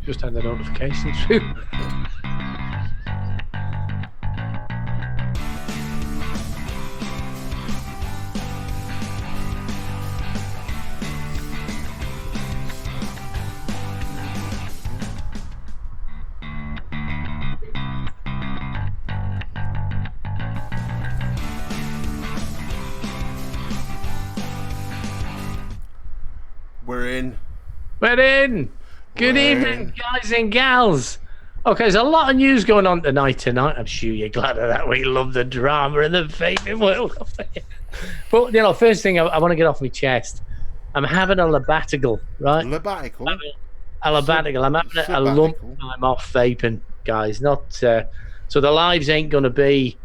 Just had the notification through. We're in. We're in. Good evening, guys and gals. Okay, there's a lot of news going on tonight. I'm sure you're glad of that. We love the drama in the vaping world. But, you know, first thing I want to get off my chest. I'm having a labbatical, right? Labbatical? A labbatical. I'm having a lump time off vaping, guys. Not so the lives ain't going to be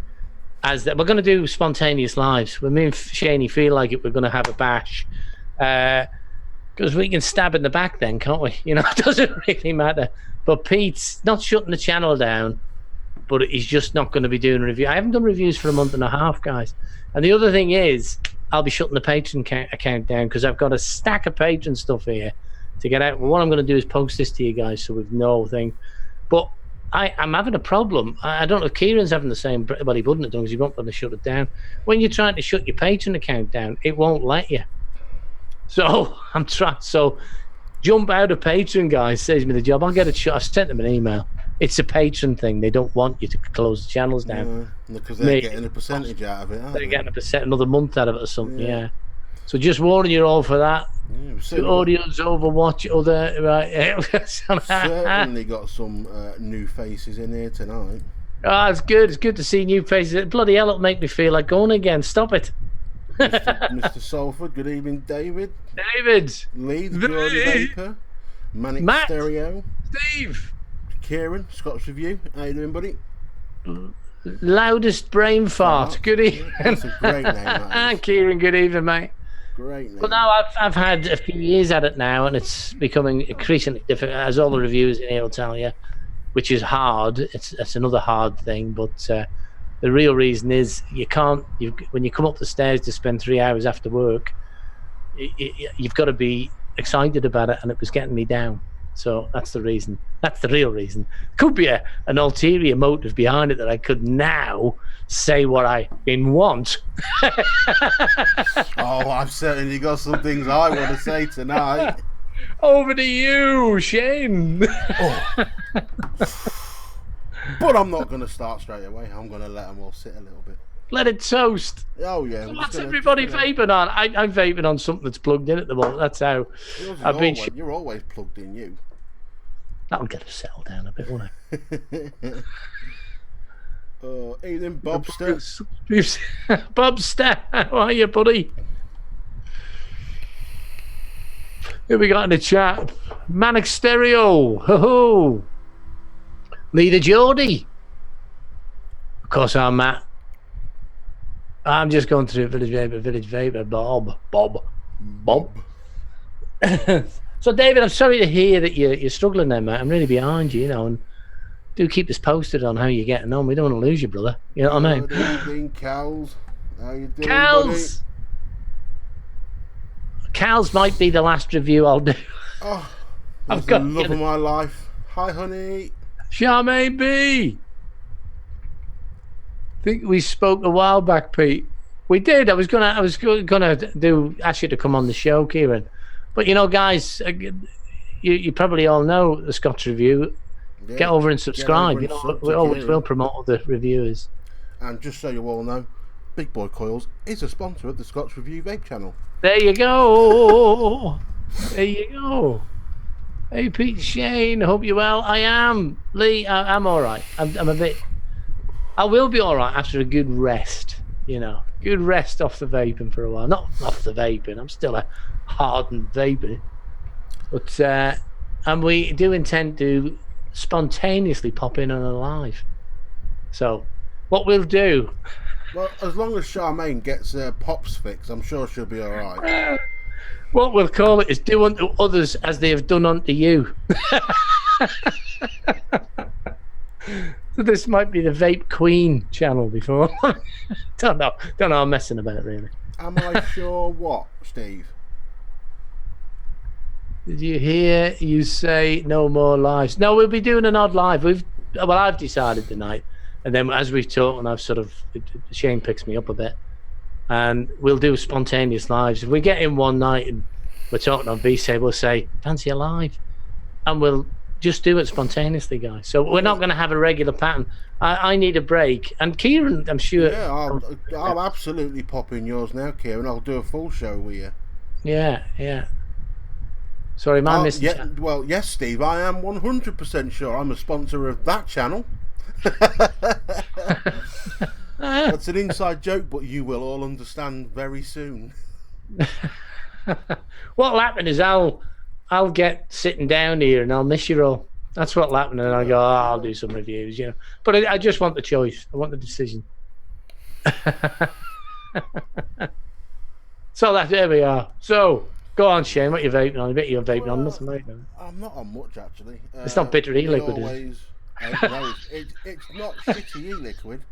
as that. We're going to do spontaneous lives. When me and Shaney feel like it, we're going to have a bash. Because we can stab in the back then, can't we? You know, it doesn't really matter. But Pete's not shutting the channel down, but he's just not going to be doing a review. I haven't done reviews for a month and a half, guys. And the other thing is, I'll be shutting the Patreon account down because I've got a stack of Patreon stuff here to get out. Well, what I'm going to do is post this to you guys so we've no thing. But I'm having a problem. I don't know if Kieran's having the same, but he wouldn't have done because he won't let me shut it down. When you're trying to shut your Patreon account down, it won't let you. So I'm trying. So jump out of Patreon, guys. Saves me the job. I'll get it shut. I've sent them an email. It's a Patreon thing. They don't want you to close the channels down. Because they're getting a percentage out of it, aren't they? They're getting another month out of it or something, yeah. So just warning you all for that. The audio's Overwatch, other... Right. Certainly got some new faces in here tonight. Oh, it's good. It's good to see new faces. Bloody hell, it'll make me feel like going again. Stop it. Mr. Salford, good evening, David. David. Lee, the Geordie Vapor. Manic Matt. Stereo. Steve. Kieran, Scott's Review. How you doing, buddy? Loudest brain fart. Good evening. That's a great name, that is. Kieran, good evening, mate. Great name. Well, now I've had a few years at it now, and it's becoming increasingly difficult, as all the reviewers in here will tell you, which is hard. It's another hard thing, but the real reason is when you come up the stairs to spend 3 hours after work, you've got to be excited about it, and it was getting me down. So that's the reason. That's the real reason. Could be an ulterior motive behind it that I could now say what I want. Oh, I've certainly got some things I want to say tonight. Over to you, Shane. Oh. But I'm not going to start straight away. I'm going to let them all sit a little bit. Let it toast. Oh, yeah. So what's everybody vaping on? I'm vaping on something that's plugged in at the moment. That's how I've been. You're always plugged in, you. That'll get us settled down a bit, won't it? Evening, Bobster. Bobster, how are you, buddy? Who we got in the chat? Manic Stereo. Ho-ho. Lee the Geordie. Of course, I'm Matt. I'm just going through Village Vapor. Bob. So, David, I'm sorry to hear that you're struggling there, mate. I'm really behind you, and do keep us posted on how you're getting on. We don't want to lose you, brother. You know what I mean? Good evening, Cals. How you doing, Cals! buddy? Cals might be the last review I'll do. Oh, that's the love of my life. Hi, honey. Charmaine B. I think we spoke a while back, Pete. We did. I was gonna ask you to come on the show, Kieran. But you know, guys, you probably all know the Scott's Review. Yeah, get over and subscribe. We always will promote other reviewers. And just so you all know, Big Boy Coils is a sponsor of the Scott's Review vape channel. There you go. There you go. Hey, Pete, Shane, hope you're well. I am. Lee, I'm all right. I'm a bit... I will be all right after a good rest, Good rest off the vaping for a while. Not off the vaping. I'm still a hardened vapor. But, and we do intend to spontaneously pop in on a live. So, what we'll do... Well, as long as Charmaine gets Pop's fix, I'm sure she'll be all right. What we'll call it is do unto others as they have done unto you. So this might be the Vape Queen channel before. Don't know. I'm messing about really. Am I sure what, Steve? Did you hear you say no more lives? No, we'll be doing an odd live. I've decided tonight, and then as we've talked, and I've sort of Shane picks me up a bit, and we'll do spontaneous lives. If we get in one night and we're talking on VSay, we'll say fancy a live, and we'll just do it spontaneously, guys. So we're not going to have a regular pattern. I need a break, and Kieran, I'm sure. Yeah, I'll absolutely pop in yours now, Kieran. I'll do a full show with you. Yeah. Sorry, missing. Yeah, well, yes, Steve. I am 100% sure I'm a sponsor of that channel. That's an inside joke, but you will all understand very soon. What'll happen is I'll get sitting down here and I'll miss you all. That's what'll happen, and I go, I'll do some reviews, But I just want the choice. I want the decision. So there we are. So go on, Shane. What are you vaping on? I bet you're vaping on nothing, mate. I'm not on much actually. It's not bitter e-liquid, is it? No, it's not shitty e-liquid.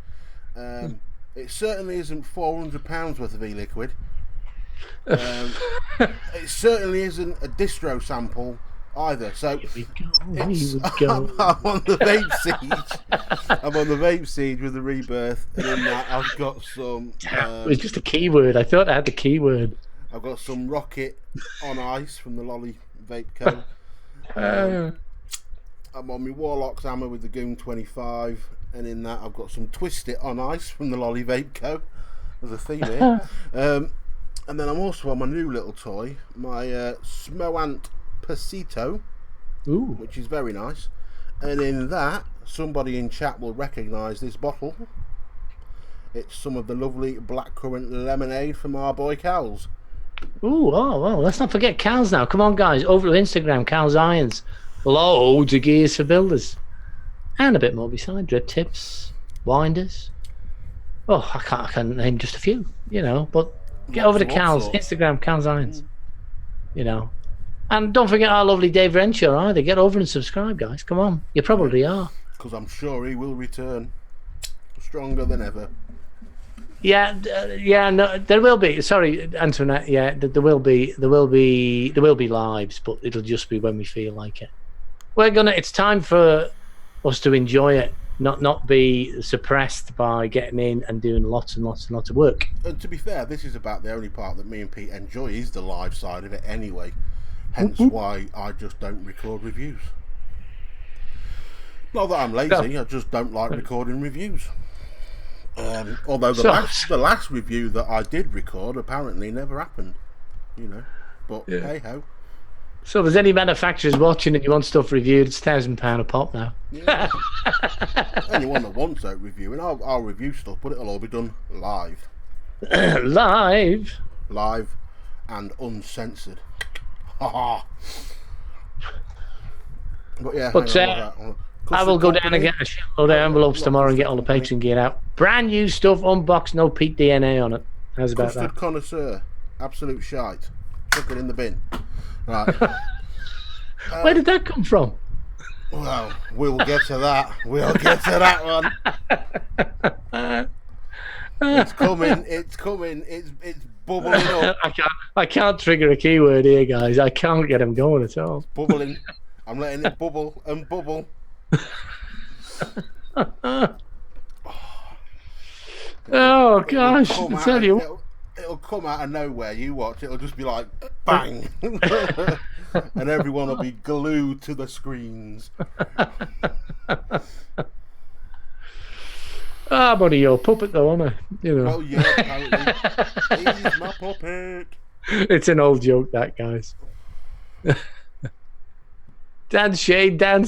It certainly isn't £400 worth of e-liquid. It certainly isn't a distro sample either. So I'm on the vape siege. I'm on the vape siege with the Rebirth, and in that I've got some. It was just a keyword. I thought I had the keyword. I've got some Rocket on Ice from the Lolly Vape Co. I'm on my Warlock's Hammer with the Goon 25, and in that I've got some Twist It on Ice from the Lolly Vape Co. There's a theme here. And then I'm also on my new little toy, my Smoant Pasito, which is very nice. And in that, somebody in chat will recognise this bottle. It's some of the lovely blackcurrant lemonade from our boy Cal's. Well, let's not forget Cal's now. Come on, guys, over to Instagram, Cal's Irons. Loads of gears for builders. And a bit more beside. Drip tips, winders. Oh, I can't name just a few, but get over to Cal's Instagram, Cal's Irons. And don't forget our lovely Dave Renshaw either. Get over and subscribe, guys. Come on, you probably are. Because I'm sure he will return stronger than ever. Yeah. No, there will be. Sorry, Antoinette. Yeah, there will be lives, but it'll just be when we feel like it. It's time for us to enjoy it. Not be suppressed by getting in and doing lots and lots and lots of work. And to be fair, this is about the only part that me and Pete enjoy is the live side of it anyway. Hence why I just don't record reviews. Not that I'm lazy, I just don't like recording reviews. Although the last review that I did record apparently never happened. But hey ho. So if there's any manufacturers watching and you want stuff reviewed, it's £1,000 a pop now. Yeah. Anyone that wants that reviewing, I'll review stuff, but it'll all be done live. Live and uncensored. But yeah, I will go down and get a shitload of envelopes tomorrow and get all the Patreon gear out. Brand new stuff, unboxed, no Pete DNA on it. How's about Custard that? Connoisseur, absolute shite. Chuck it in the bin. Right. Where did that come from? Well, we'll get to that. We'll get to that one. It's coming. It's bubbling up. I can't trigger a keyword here, guys. I can't get them going at all. It's bubbling. I'm letting it bubble and bubble. Oh gosh! I tell you. It'll come out of nowhere. You watch. It'll just be like bang, and everyone will be glued to the screens. Buddy, you're a puppet though, aren't I? Oh yeah, apparently. He's my puppet. It's an old joke, that, guys. Dance,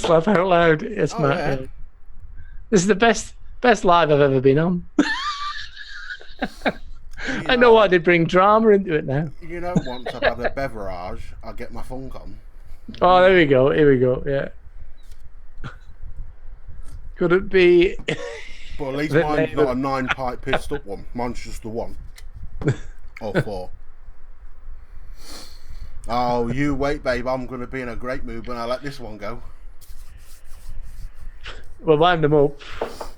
laugh out loud. It's Matt. Yeah. This is the best live I've ever been on. I know I did bring drama into it now. Once I've had a beverage, I get my funk on. Oh, there we go. Here we go. Yeah. Could it be? But at least mine's not a 9-pipe pissed up one. Mine's just the one. Or 4. Oh, you wait, babe. I'm going to be in a great mood when I let this one go. We'll wind them up.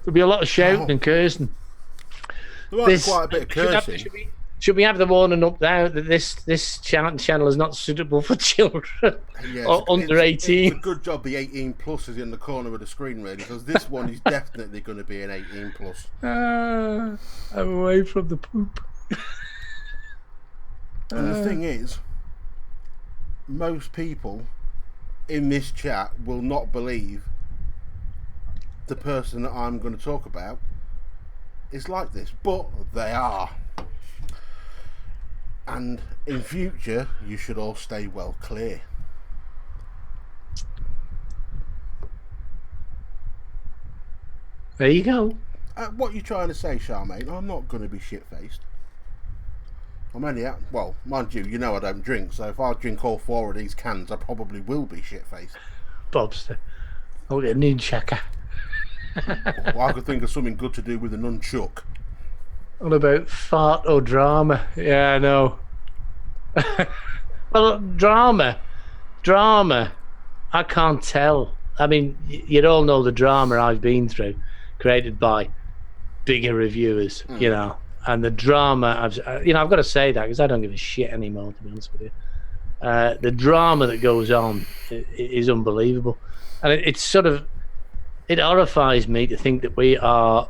There'll be a lot of shouting and cursing. There might be quite a bit of cursing. Should we have the warning up now that this channel is not suitable for children or under 18? It's a good job the 18 plus is in the corner of the screen, really, because this one is definitely going to be an 18 plus. I'm away from the poop. And the thing is, most people in this chat will not believe the person that I'm going to talk about is like this, but they are. And in future, you should all stay well clear. There you go. What are you trying to say, Charmaine? I'm not going to be shit-faced. I'm only out. Well, mind you, you know I don't drink, so if I drink all 4 of these cans, I probably will be shit-faced. Bobster. I'll get a nunchucker. Well, I could think of something good to do with a nunchuck. What about fart or drama? Yeah, I know. Well, drama. I can't tell. I mean, you all know the drama I've been through, created by bigger reviewers, you know. And the drama, I've got to say that because I don't give a shit anymore, to be honest with you. The drama that goes on is unbelievable. And it horrifies me to think that we are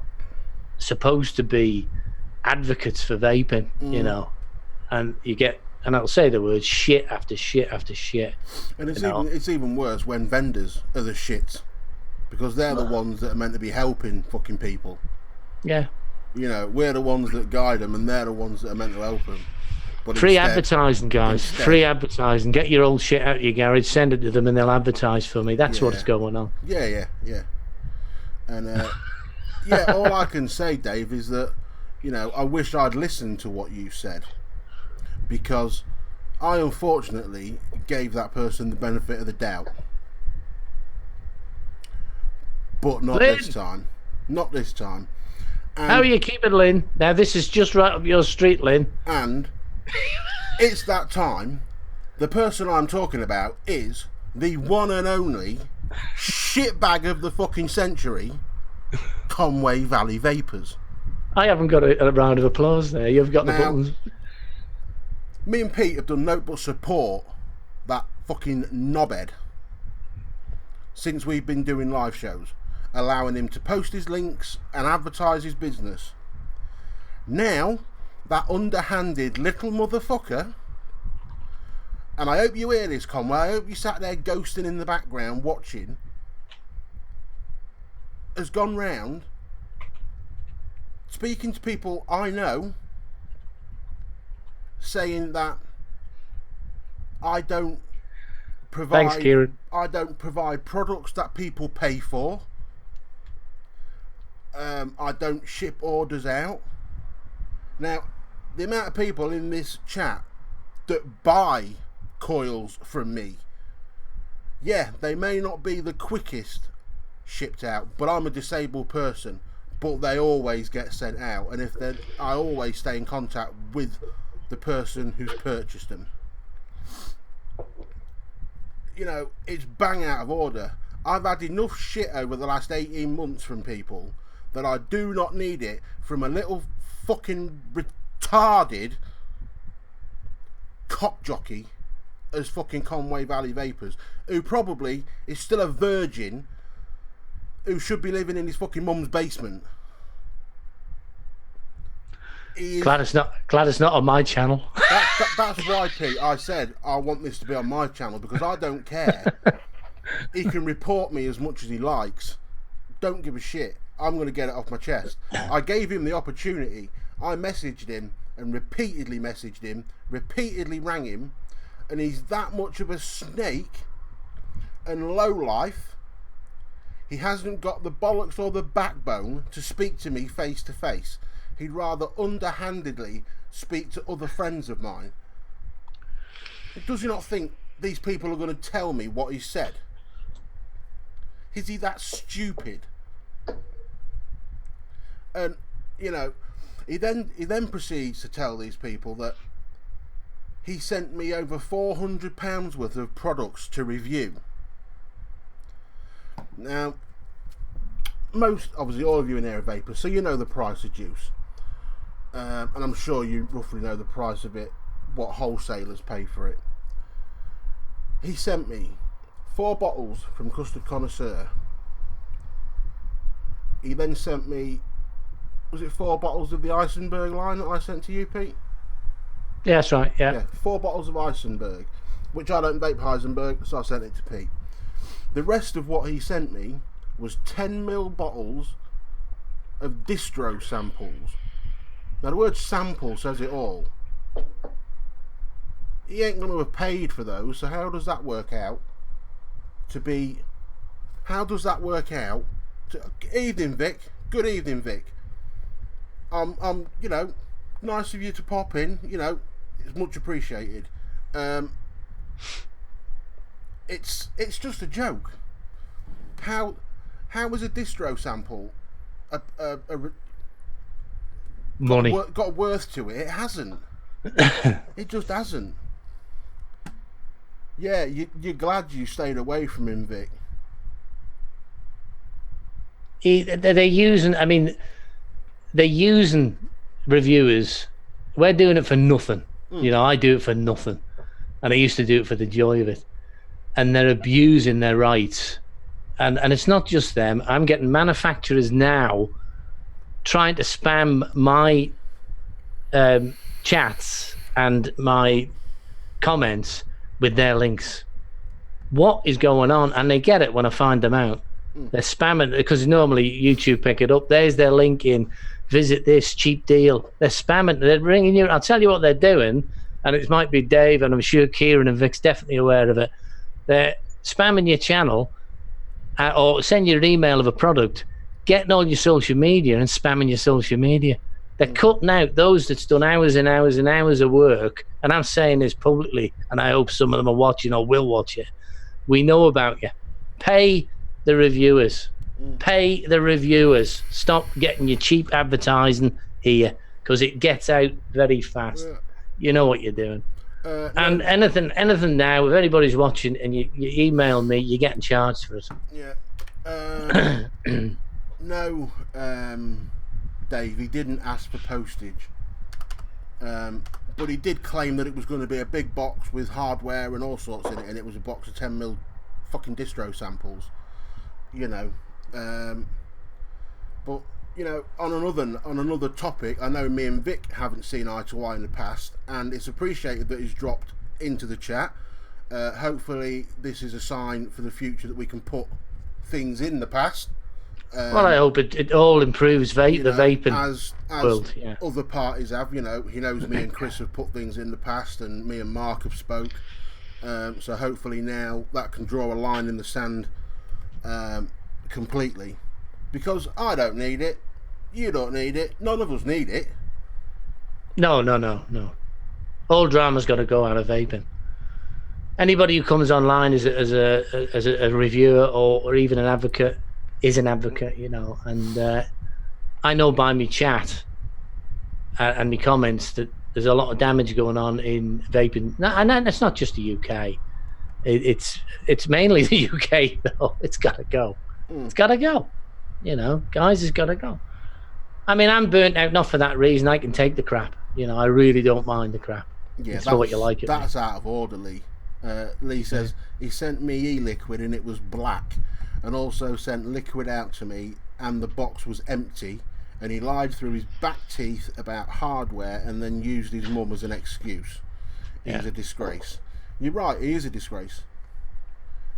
supposed to be advocates for vaping, you know, and I'll say the word shit after shit after shit. And it's even worse when vendors are the shits, because they're the ones that are meant to be helping fucking people. Yeah. You know, we're the ones that guide them, and they're the ones that are meant to help them. But free advertising, guys. Free advertising. Get your old shit out of your garage, send it to them, and they'll advertise for me. That's what's going on. Yeah. And yeah, all I can say, Dave, is that, you know, I wish I'd listened to what you said, because I unfortunately gave that person the benefit of the doubt. But not Lynn. this time. Not this time. And how are you keeping, Lynn? Now, this is just right up your street, Lynn. And it's that time. The person I'm talking about is the one and only shitbag of the fucking century, Conway Valley Vapors. I haven't got a round of applause there. You've got the buttons. Me and Pete have done no but support that fucking knobhead since we've been doing live shows, allowing him to post his links and advertise his business. Now, that underhanded little motherfucker, and I hope you hear this, Conway, I hope you sat there ghosting in the background watching, has gone round speaking to people I know, saying that I don't provide. Thanks, Kieran. I don't provide products that people pay for. I don't ship orders out. Now, the amount of people in this chat that buy coils from me, yeah, they may not be the quickest shipped out, but I'm a disabled person, but they always get sent out, and I always stay in contact with the person who's purchased them. You know, it's bang out of order. I've had enough shit over the last 18 months from people that I do not need it from a little fucking retarded cock jockey as fucking Conway Valley Vapors, who probably is still a virgin, who should be living in his fucking mum's basement. Glad it's not on my channel. That's why, Pete, I said I want this to be on my channel, because I don't care. He can report me as much as he likes. Don't give a shit. I'm going to get it off my chest. I gave him the opportunity. I messaged him and repeatedly messaged him, repeatedly rang him, and he's that much of a snake and lowlife. He hasn't got the bollocks or the backbone to speak to me face to face. He'd rather underhandedly speak to other friends of mine. Does he not think these people are going to tell me what he said? Is he that stupid? And, you know, he then proceeds to tell these people that he sent me over £400 worth of products to review. Now, obviously all of you in there are vapors, so you know the price of juice. and I'm sure you roughly know the price of it, what wholesalers pay for it. He sent me 4 bottles from Custard Connoisseur. He then sent me, was it 4 bottles of the Eisenberg line that I sent to you, Pete? Yeah, that's right. Yeah. 4 bottles of Eisenberg, which I don't vape Heisenberg, so I sent it to Pete. The rest of what he sent me was 10ml bottles of distro samples. Now the word sample says it all. He ain't going to have paid for those, so how does that work out to be... How does that work out to... Evening, Vic. Good evening, Vic. You know, nice of you to pop in, you know, it's much appreciated. It's just a joke. How is a distro sample money got a worth to it? It hasn't. It just hasn't. Yeah, you're glad you stayed away from him, Vic. They're using. I mean, they're using reviewers. We're doing it for nothing. You know, I do it for nothing, and I used to do it for the joy of it. And they're abusing their rights, and it's not just them. I'm getting manufacturers now trying to spam my chats and my comments with their links. What is going on? And they get it when I find them out. They're spamming, because normally YouTube pick it up. There's their link in, visit this cheap deal. They're spamming, they're ringing you. I'll tell you what they're doing, and it might be Dave, and I'm sure Kieran and Vic's definitely aware of it. They're spamming your channel or send you an email of a product, getting all your social media and spamming your social media. They're cutting out those that's done hours and hours and hours of work. And I'm saying this publicly, and I hope some of them are watching or will watch it. We know about you. Pay the reviewers. Pay the reviewers. Stop getting your cheap advertising here, because it gets out very fast. You know what you're doing. And anything now, if anybody's watching and you email me, you're getting charged for it. Yeah. No, Dave, he didn't ask for postage. But he did claim that it was going to be a big box with hardware and all sorts in it, and it was a box of 10ml fucking distro samples. You know. But, you know, on another topic, I know me and Vic haven't seen eye to eye in the past, and it's appreciated that he's dropped into the chat. Hopefully this is a sign for the future that we can put things in the past. Well, I hope it all improves the vaping as world. Yeah. Other parties have, you know, he knows me and Chris have put things in the past, and me and Mark have spoke. So hopefully now that can draw a line in the sand completely. Because I don't need it, you don't need it, none of us need it. No. All drama's got to go out of vaping. Anybody who comes online as a reviewer or even an advocate is an advocate, you know. And I know by me chat and me comments that there's a lot of damage going on in vaping. And it's not just the UK. It's mainly the UK though. It's got to go. It's got to go. You know, guys, it's got to go. I mean, I'm burnt out, not for that reason. I can take the crap. You know, I really don't mind the crap. Yeah, it's for what you like it. That's out of order, Lee. Lee says he sent me e-liquid and it was black, and also sent liquid out to me and the box was empty, and he lied through his back teeth about hardware and then used his mum as an excuse. He's a disgrace. You're right, he is a disgrace.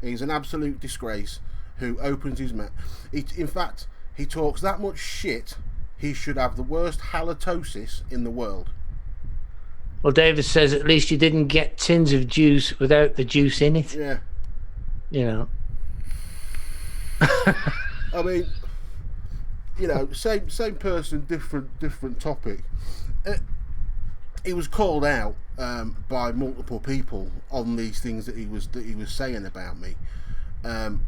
He's an absolute disgrace who opens his mouth. In fact, he talks that much shit, he should have the worst halitosis in the world. Well, David says at least you didn't get tins of juice without the juice in it. Yeah. You know. I mean, you know, same person, different topic. He was called out by multiple people on these things that he was saying about me, and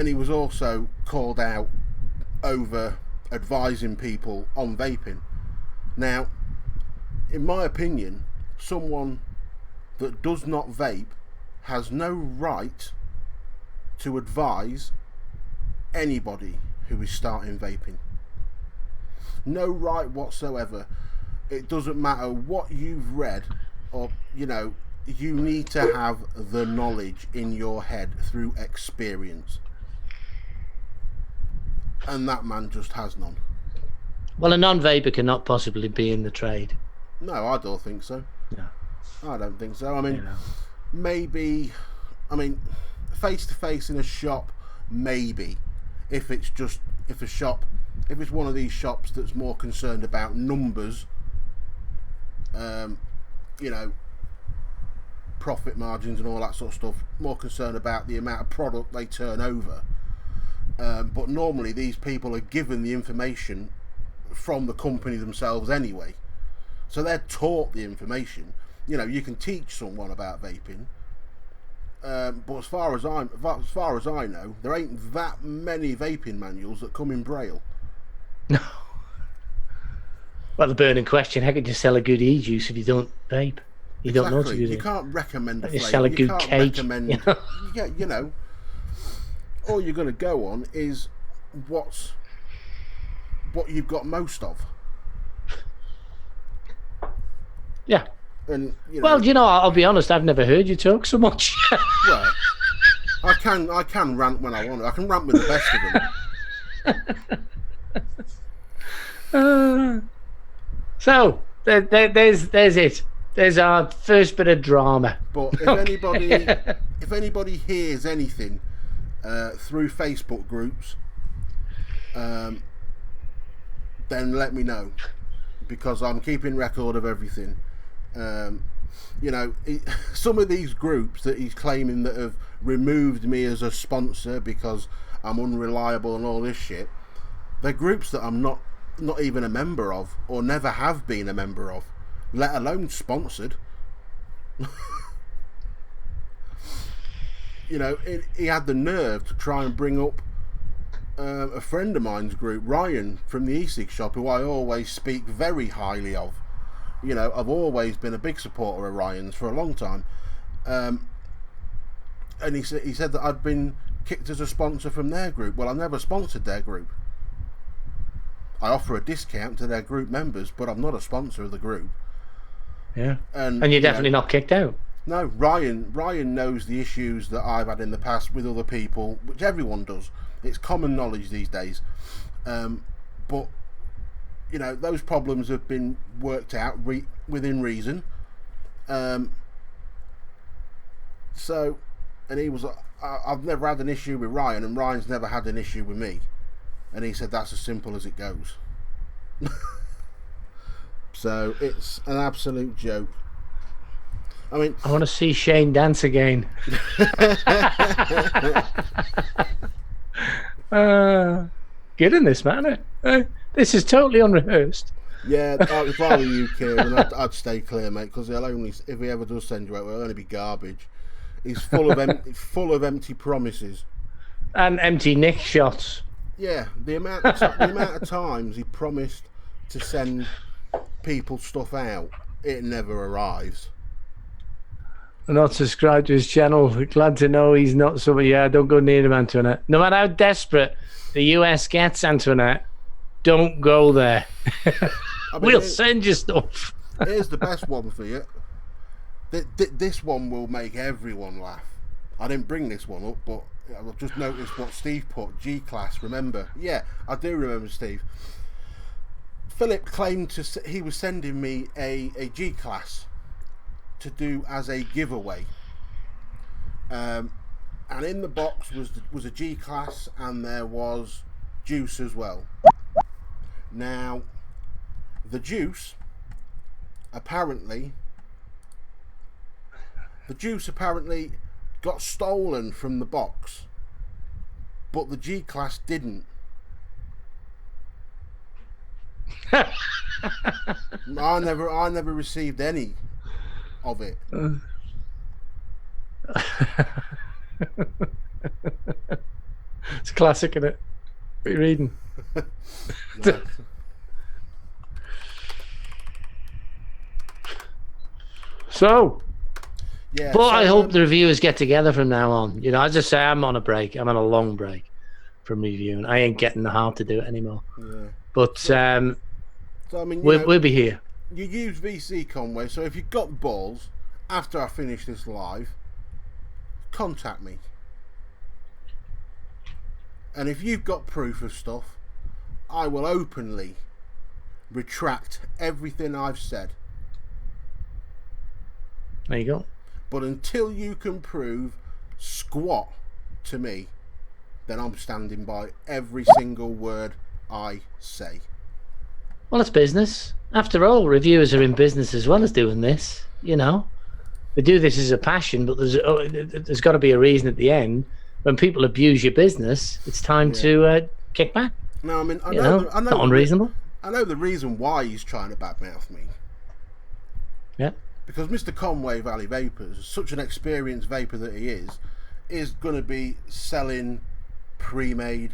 he was also called out over advising people on vaping. Now, in my opinion, someone that does not vape has no right to advise anybody who is starting vaping. no right whatsoever. It doesn't matter what you've read, or you need to have the knowledge in your head through experience, and that man just has none. Well, a non-vapor cannot possibly be in the trade. No, I don't think so. No. I don't think so. I mean, maybe, face to face in a shop, maybe, if it's one of these shops that's more concerned about numbers, profit margins and all that sort of stuff, more concerned about the amount of product they turn over. But normally these people are given the information from the company themselves anyway, so they're taught the information. You can teach someone about vaping, but as far as I know, there ain't that many vaping manuals that come in Braille. No. Well, the burning question: how could you sell a good e-juice if you don't vape? You don't know what to do. You can't recommend a flavor. You sell a good cake. All you're going to go on is what you've got most of. Yeah. And well, I'll be honest. I've never heard you talk so much. Well, I can rant when I want to. I can rant with the best of them. So there's it. There's our first bit of drama. But if anybody hears anything through Facebook groups, then let me know, because I'm keeping record of everything. Some of these groups that he's claiming that have removed me as a sponsor because I'm unreliable and all this shit, they're groups that I'm not even a member of, or never have been a member of, let alone sponsored. He had the nerve to try and bring up a friend of mine's group, Ryan from the e-cig shop, who I always speak very highly of. I've always been a big supporter of Ryan's for a long time, and he said that I'd been kicked as a sponsor from their group. Well, I never sponsored their group. I offer a discount to their group members, but I'm not a sponsor of the group. Yeah, and you're definitely not kicked out. No, Ryan knows the issues that I've had in the past with other people, which everyone does. It's common knowledge these days. But those problems have been worked out within reason. So, and he was, I've never had an issue with Ryan, and Ryan's never had an issue with me. And he said that's as simple as it goes. So it's an absolute joke. I want to see Shane dance again. Good in this, man. This is totally unrehearsed. Yeah, if I were you, Kieran, I'd stay clear, mate, because if he ever does send you out, it'll only be garbage. He's full of empty promises and empty nick shots. Yeah, the amount of times he promised to send people stuff out, it never arrives. I'm not subscribed to his channel. Glad to know he's not somebody. Yeah, don't go near him, Antoinette. No matter how desperate the US gets, Antoinette, don't go there. We'll send you stuff. Here's the best one for you. This one will make everyone laugh. I didn't bring this one up, but I've just noticed what Steve put. G-Class, remember? Yeah, I do remember Steve. Philip claimed he was sending me a G-Class to do as a giveaway. And in the box was a G-Class, and there was juice as well. Now, the juice apparently got stolen from the box, but the G-Class didn't. I never received any of it. It's a classic, isn't it? What are you reading? No. So, yeah, but I hope the reviewers get together from now on. As I say, I'm on a break. I'm on a long break from reviewing. I ain't getting the heart to do it anymore. Yeah. But So I mean, we'll be here. You use VC Conway, so if you've got the balls after I finish this live, contact me. And if you've got proof of stuff, I will openly retract everything I've said. There you go. But until you can prove squat to me, then I'm standing by every single word I say. Well, it's business. After all, reviewers are in business as well as doing this. You know, they do this as a passion, but there's got to be a reason at the end. When people abuse your business, it's time to kick back. No, I mean, I know not unreasonable. I know the reason why he's trying to badmouth me. Yeah. Because Mr. Conway Valley Vapors, such an experienced vapor that he is going to be selling pre-made,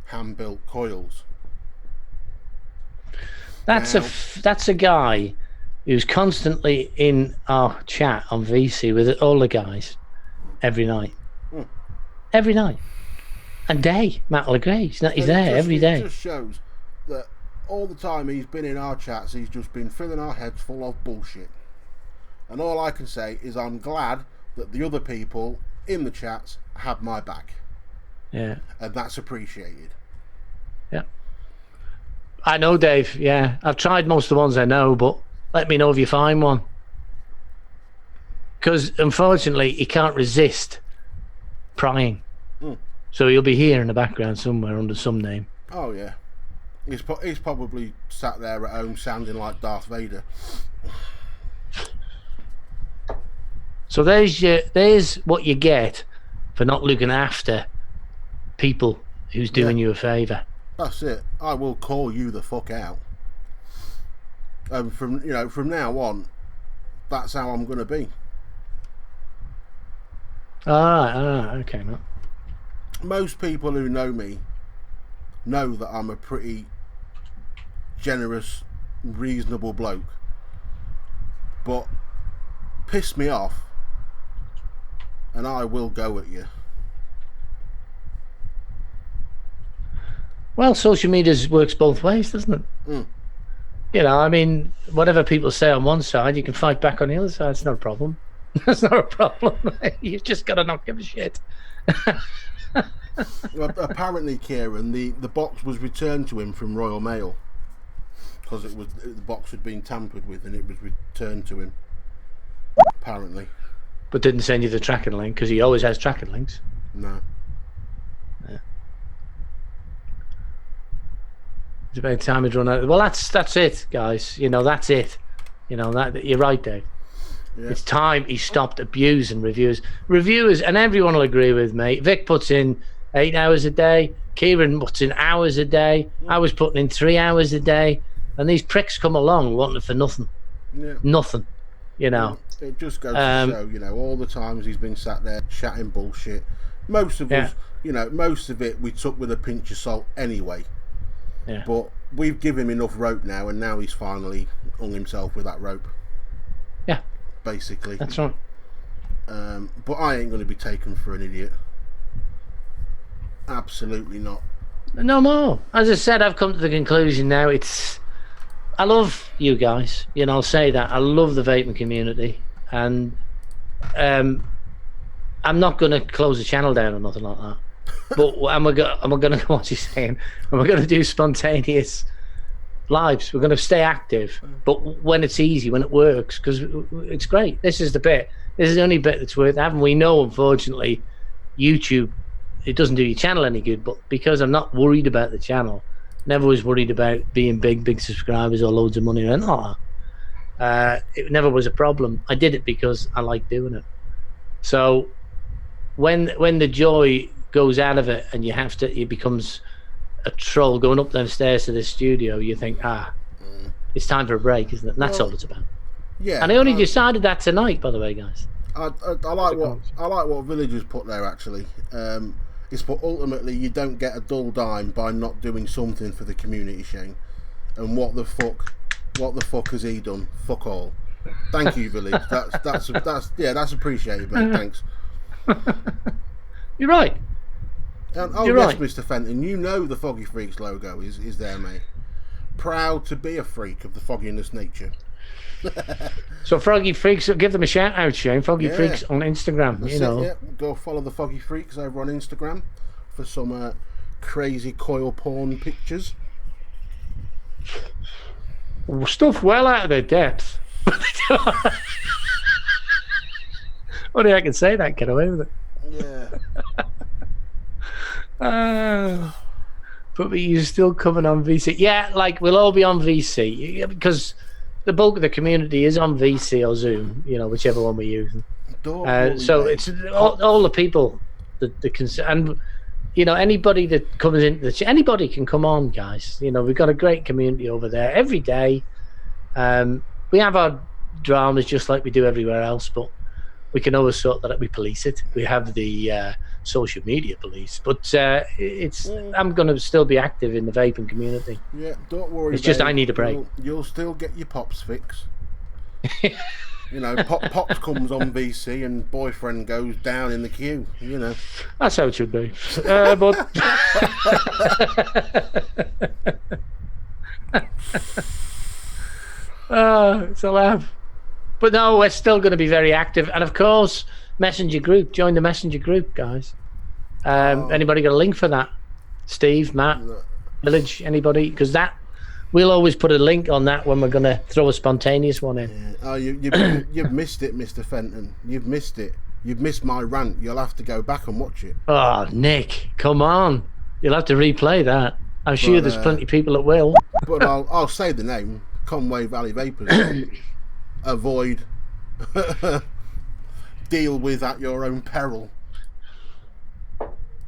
hand-built coils. That's a guy who's constantly in our chat on VC with all the guys every night. Every night and day. Matt will agree. He's there every day. It just shows that all the time he's been in our chats, he's just been filling our heads full of bullshit. And all I can say is I'm glad that the other people in the chats have my back. Yeah. And that's appreciated. Yeah. I know, Dave. Yeah. I've tried most of the ones I know, but let me know if you find one. Because unfortunately, he can't resist prying. So he'll be here in the background somewhere under some name. Oh, yeah. He's probably sat there at home sounding like Darth Vader. So there's what you get for not looking after people who's doing you a favour. That's it. I will call you the fuck out. And from now on, that's how I'm going to be. Okay, Matt. Most people who know me know that I'm a pretty generous, reasonable bloke. But piss me off and I will go at you. Well, social media works both ways, doesn't it? You know, I mean, whatever people say on one side, you can fight back on the other side. It's not a problem. That's not a problem. You've just got to not give a shit. Well, apparently, Kieran, the box was returned to him from Royal Mail because the box had been tampered with and it was returned to him. Apparently. But didn't send you the tracking link because he always has tracking links. No. Yeah. It's about time he'd run out. Well, that's it, guys. You know, that's it. You know, that you're right, Dave. Yeah. It's time he stopped abusing reviewers. Reviewers, and everyone will agree with me. Vic puts in 8 hours a day. Kieran puts in hours a day. I was putting in 3 hours a day. And these pricks come along wanting for nothing. Yeah. Nothing. You know. It just goes to show, you know, all the times he's been sat there chatting bullshit. Most of us, you know, most of it we took with a pinch of salt anyway. Yeah. But we've given him enough rope now, and now he's finally hung himself with that rope. Yeah. Basically. That's right. But I ain't going to be taken for an idiot. Absolutely not. No more. As I said, I've come to the conclusion now. I love you guys. You know, I'll say that. I love the vaping community. And I'm not going to close the channel down or nothing like that. But am I going to, what's he saying? Am I going to do spontaneous lives? We're going to stay active. But when it's easy, when it works, because it's great. This is the bit. This is the only bit that's worth having. We know, unfortunately, YouTube, it doesn't do your channel any good. But because I'm not worried about the channel, never was worried about being big subscribers or loads of money or anything like that. It never was a problem. I did it because I like doing it. So when the joy goes out of it and it becomes a troll going up them stairs to the studio, you think, it's time for a break, isn't it? And that's all it's about. Yeah. And I only decided that tonight, by the way, guys. I like what Villagers put there actually. It's but ultimately you don't get a dull dime by not doing something for the community, Shane. And what the fuck has he done? Fuck all. Thank you, Village. That's appreciated, mate. Thanks. You're right. And, You're yes, right. Mr. Fenton, you know the Foggy Freaks logo is there, mate. proud to be a freak of the fogginess nature. So Froggy Freaks, give them a shout out, Shane. Froggy Freaks on Instagram. That's you know, go follow the Foggy Freaks over on Instagram for some crazy coil porn pictures. Stuff well out of their depth. Only I can say that. Get away with it. Yeah. But you're still coming on VC. Yeah, like we'll all be on VC because the bulk of the community is on VC or Zoom, you know, whichever one we're using. So it's all the people that can, and you know, anybody that comes in, anybody can come on, guys. You know, we've got a great community over there every day. We have our dramas just like we do everywhere else, but we can always sort that out. We police it. We have the social media police, but I'm going to still be active in the vaping community. Yeah, don't worry. It's just I need a break. You'll still get your pops fix. You know, pops comes on VC and boyfriend goes down in the queue. You know, that's how it should be. But it's a laugh. But no, we're still going to be very active, and of course, messenger group. Join the messenger group, guys. Anybody got a link for that? Steve, Matt, Village, anybody? Because that we'll always put a link on that when we're going to throw a spontaneous one in. Yeah. Oh, you've missed it, Mr. Fenton. You've missed it. You've missed my rant. You'll have to go back and watch it. Oh, Nick, come on! You'll have to replay that. I'm sure there's plenty of people that will. But I'll say the name: Conway Valley Vapors. Avoid. Deal with at your own peril.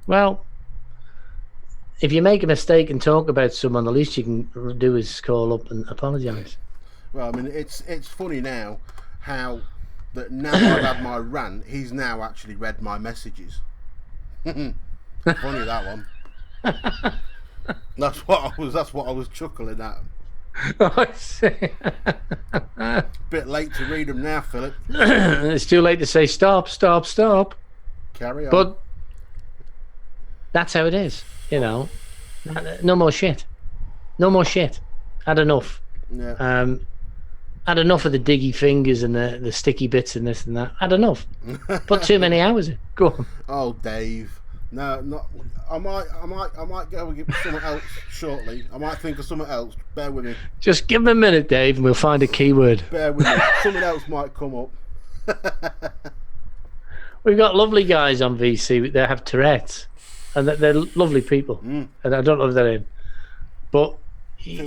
Well, if you make a mistake and talk about someone, the least you can do is call up and apologise. Well, I mean, it's funny now how that now I've had my rant, he's now actually read my messages. Funny that one. That's what I was chuckling at. Oh, I see. Bit late to read them now, Philip. It's too late to say stop. Carry on. But that's how it is, you know. No more shit. Had enough. Yeah. Had enough of the diggy fingers and the sticky bits and this and that. Had enough. Put too many hours in. Go on. Oh, Dave. No, not. I might go and get something else shortly. I might think of something else. Bear with me. Just give me a minute, Dave, and we'll find a keyword. Bear with me. Something else might come up. We've got lovely guys on VC. They have Tourette's, and they're lovely people. And I don't know if they're in, but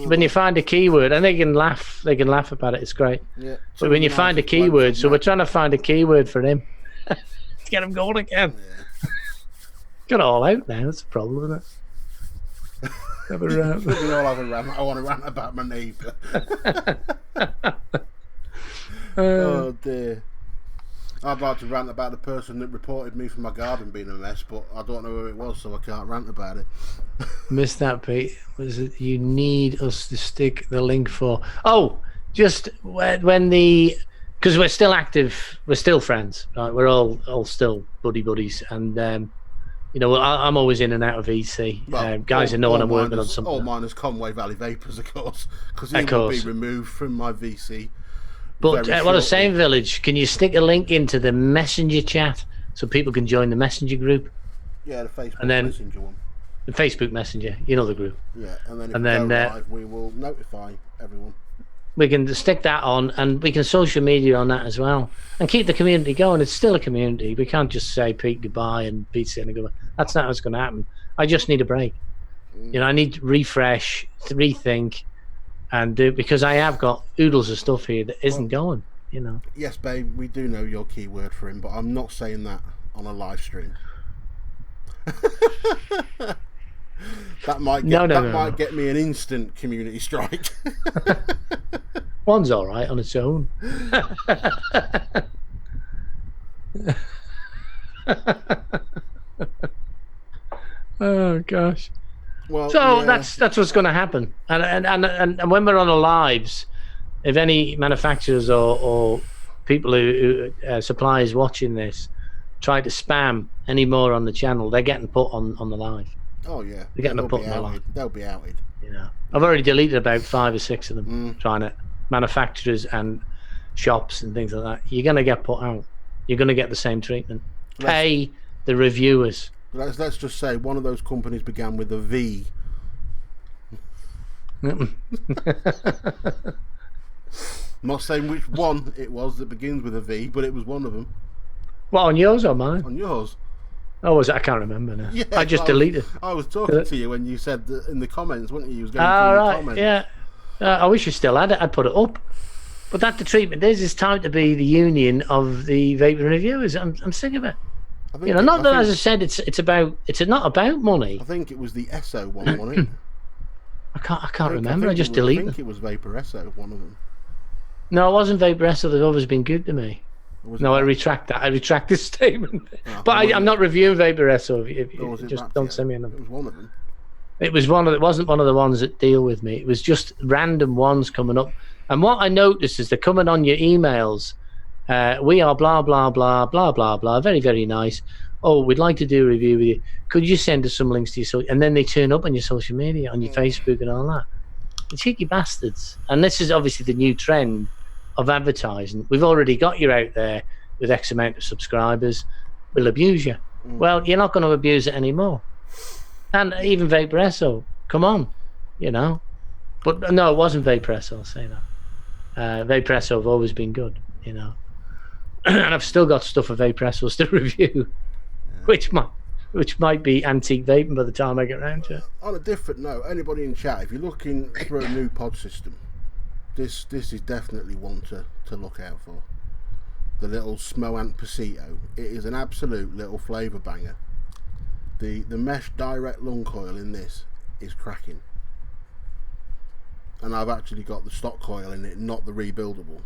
when you find a keyword, and they can laugh about it. It's great. Yeah. But when you find a keyword, so we're trying to find a keyword for him to get him going again. Yeah. Got it all out now. That's a problem, isn't it? Have a rant. We all have a rant. I want to rant about my neighbour. Oh dear. I'd like to rant about the person that reported me for my garden being a mess, but I don't know who it was, so I can't rant about it. Missed that, Pete. Was it you need us to stick the link for? Oh, just when because we're still active, we're still friends, right? We're all still buddies, and you know, I'm always in and out of VC. Well, guys who know when I'm working on something. All mine is Conway Valley Vapors, of course, because he will be removed from my VC. But what I was saying, Village, can you stick a link into the messenger chat so people can join the messenger group? Yeah, the Facebook Messenger one. The Facebook Messenger, you know the group. Yeah, and then if we go live, we will notify everyone. We can stick that on, and we can social media on that as well, and keep the community going. It's still a community. We can't just say Pete goodbye and Pete saying goodbye. That's not what's going to happen. I just need a break. You know, I need to refresh, to rethink, and do, because I have got oodles of stuff here that isn't going. You know. Yes, babe, we do know your keyword for him, but I'm not saying that on a live stream. That might get me an instant community strike. One's all right on its own. Oh gosh. Well, so yeah. that's what's going to happen. And when we're on the lives, if any manufacturers or people who suppliers watching this try to spam any more on the channel, they're getting put on the live. Oh yeah, they're getting put on the live. They'll be outed. You know, I've already deleted about 5 or 6 of them, trying to manufacturers and shops and things like that. You're going to get put out. You're going to get the same treatment. Pay the reviewers. Let's just say one of those companies began with a V. I'm not saying which one it was that begins with a V, but it was one of them. What, on yours or mine? On yours. Oh, was it? I can't remember now. Yeah, I just deleted. I was talking to you when you said that in the comments, weren't you? You was going through the comments. Yeah. I wish you still had it. I'd put it up. But that the treatment is. It's time to be the union of the vaping reviewers. I'm sick of it. As I said, it's not about money. I think it was the Esso one, wasn't it? I can't remember. I just deleted. I think it was Vapor Esso, one of them. No, it wasn't Vapor Esso. They've always been good to me. No, I retract that. I retract this statement. I'm not reviewing Vapor Esso. If just don't send me another. It was one of them. It wasn't one of the ones that deal with me. It was just random ones coming up. And what I noticed is they're coming on your emails. We are blah blah blah blah blah blah. Very very nice. Oh, we'd like to do a review with you. Could you send us some links to your social? And then they turn up on your social media, on your Facebook and all that. You cheeky bastards. And this is obviously the new trend of advertising. We've already got you out there with X amount of subscribers. We'll abuse you. Well, you're not going to abuse it anymore. And even Vapor Esso, come on, But no, it wasn't Vapor Esso, I'll say that. Vapor Esso have always been good, And I've still got stuff of Vapor Essos to review, which might be antique vaping by the time I get around to it. On a different note, anybody in chat, if you're looking for a new pod system, this is definitely one to look out for. The little Smoant Pasito. It is an absolute little flavour banger. The mesh direct lung coil in this is cracking. And I've actually got the stock coil in it, not the rebuildable.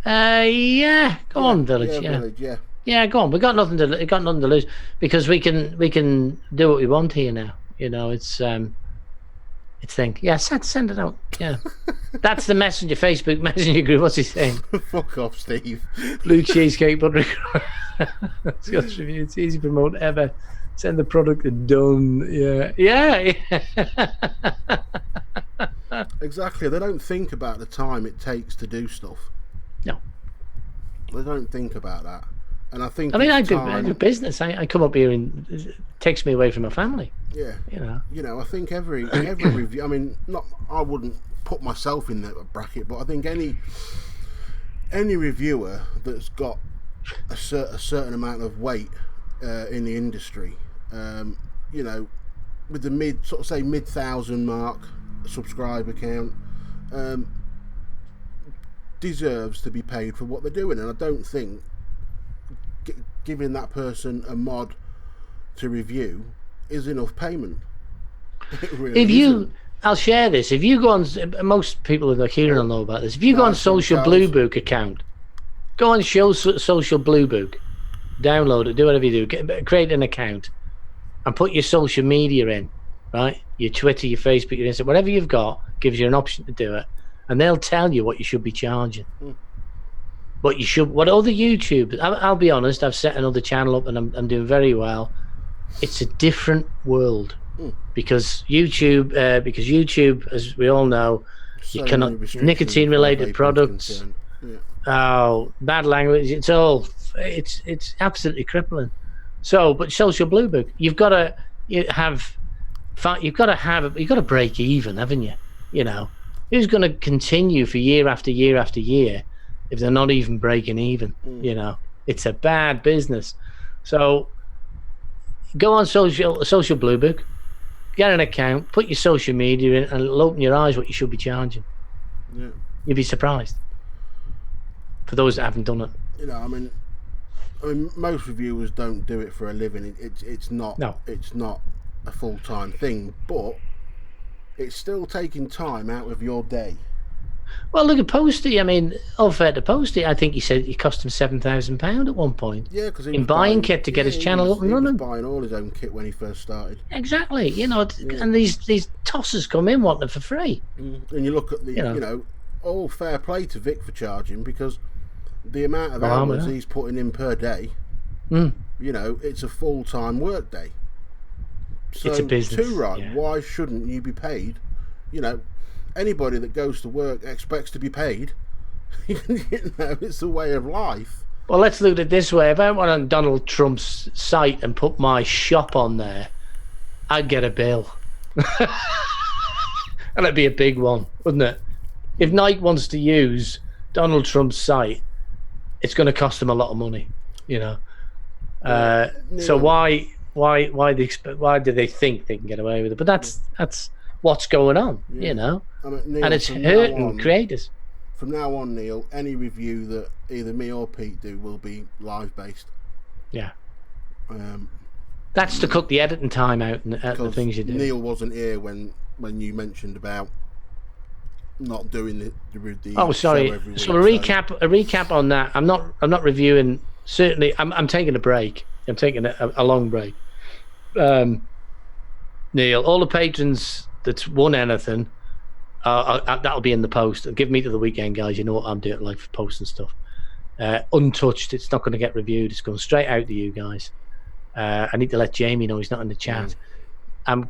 Yeah. Go on, Village. Yeah. Village, yeah, go on. We got nothing to lose because we can do what we want here now. It's thing. Yeah, send it out. Yeah. That's the Facebook messenger group. What's he saying? Fuck off, Steve. Blue cheesecake butter. Scotch review. It's easy to promote ever. Send the product done. Yeah. Exactly. They don't think about the time it takes to do stuff. No. They don't think about that. And I think I do business. I come up here and it takes me away from my family. Yeah. I think every review. I mean, I wouldn't put myself in that bracket, but I think any reviewer that's got a certain amount of weight in the industry, with the mid 1,000 mark subscriber count, deserves to be paid for what they're doing. And I don't think giving that person a mod to review is enough payment. It really isn't. I'll share this. If you go on, most people who are hearing will know about this. If you go on Social Blue Book account, go on Social Blue Book, download it, do whatever you do, create an account, and put your social media in, right? Your Twitter, your Facebook, your Instagram, whatever you've got, gives you an option to do it, and they'll tell you what you should be charging. What other YouTube? I'll be honest. I've set another channel up, and I'm doing very well. It's a different world because YouTube, as we all know, you cannot nicotine-related products. Oh, bad language. It's absolutely crippling. So, but Social Blue Book, you've got to break even, haven't you? Who's going to continue for year after year after year if they're not even breaking even? It's a bad business. So go on Social Blue Book, get an account, put your social media in, and it'll open your eyes what you should be charging. Yeah. You'd be surprised. For those that haven't done it. I mean, most reviewers don't do it for a living. It's not a full-time thing, but it's still taking time out of your day. Well, look at Posty. I mean, all fair to Posty. I think he said it cost him £7,000 at one point. Yeah, because in buying kit to get his channel up and running. He was buying all his own kit when he first started. Exactly. And these tossers come in wanting it for free. And you look at the, all fair play to Vic for charging, because the amount of hours he's putting in per day, it's a full-time work day. So, it's a business. too right. Yeah. Why shouldn't you be paid? You know, anybody that goes to work expects to be paid. You know, it's a way of life. Well, let's look at it this way. If I went on Donald Trump's site and put my shop on there, I'd get a bill. And it'd be a big one, wouldn't it? If Nike wants to use Donald Trump's site, it's going to cost them a lot of money, you know. So why do they think they can get away with it? But that's what's going on, you know. I mean, Neil, and it's hurting creators. From now on, Neil, any review that either me or Pete do will be live based. Yeah. That's to cut the editing time out and the things you do. Neil wasn't here when you mentioned about not doing the oh, sorry. show every week, So a recap on that. I'm not reviewing. Certainly, I'm taking a break. I'm taking a long break. Neil, all the patrons that's won anything, that'll be in the post. Give me to the weekend, guys. You know what I'm doing, like for posts and stuff. Untouched. It's not going to get reviewed. It's going straight out to you guys. I need to let Jamie know he's not in the chat. You